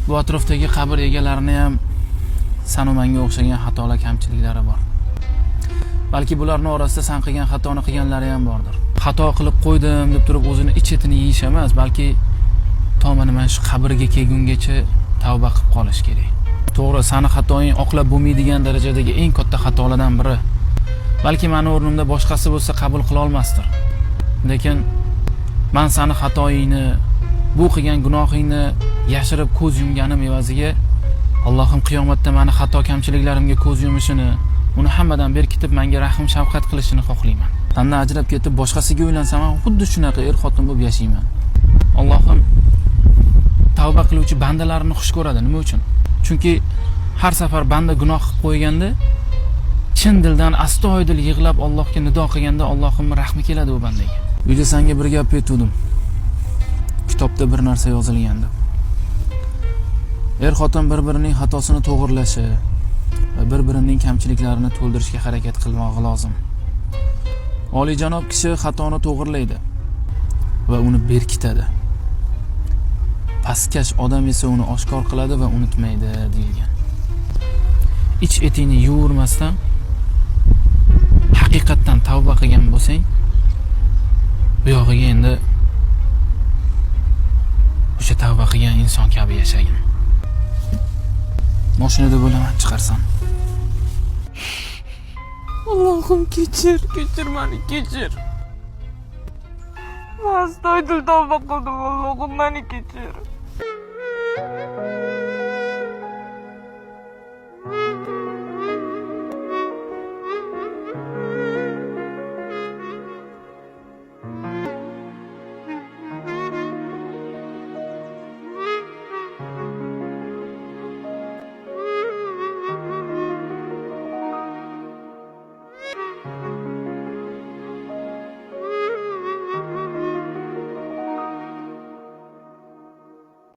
Bu atrofdagi qabr egalarini ham san manga o'xshagan xatolar, kamchiliklari bor. Balki bularning orasida san qilgan xatoni qilganlari ham bordir. Xato qilib qo'ydim deb turib o'zini ich-etini yeyish emas, balki tomini mana shu qabrga kelgungacha tavba qilib qolish kerak. To'g'ri, seni xatoing oqlab bo'lmaydigan darajadagi eng katta xatolardan biri. Balki meni o'rnimda boshqasi bo'lsa qabul qila olmasdir. Lekin men seni xatoingni, bu qilgan gunohingni yashirib ko'z yumganim evaziga Allohim qiyomatda meni xato kamchiliklarimga ko'z yumishini, uni hammadan berkitib menga rahim shafqat qilishini xohlayman. Mendan ajrab ketib boshqasiga uylansam ham xuddi shunaqa er-xotin bo'lib yashayman. Allohim tavba qiluvchi bandalarini xush ko'radi. Nima uchun? Chunki har safar banda gunoh qilib qo'yganda, chin dildan astoydil yig'lab Allohga nido qilganda Allohim rahmi keladi u bandaga. Uyda senga bir gap aytdim. Kitobda bir narsa yozilgandi. Er-xotin bir-birining xatosini to'g'rilashi va bir-birining kamchiliklarini to'ldirishga harakat qilmoqi lozim. Oliyjanob kishi xatoni to'g'rilaydi va uni berkitadi. Pastkash odam esa uni oshkor qiladi va unutmaydi deyilgan. Ich-etingni yuvurmasdan haqiqatdan tavba qilgan bo'lsang, bu yog'iga endi o'sha tavba qilgan inson kabi yashagin. Mashinada bo'laman, chiqarsan. Allohim kechir meni, kechir. Men astoydil tavba qildim, Allohim meni kechir.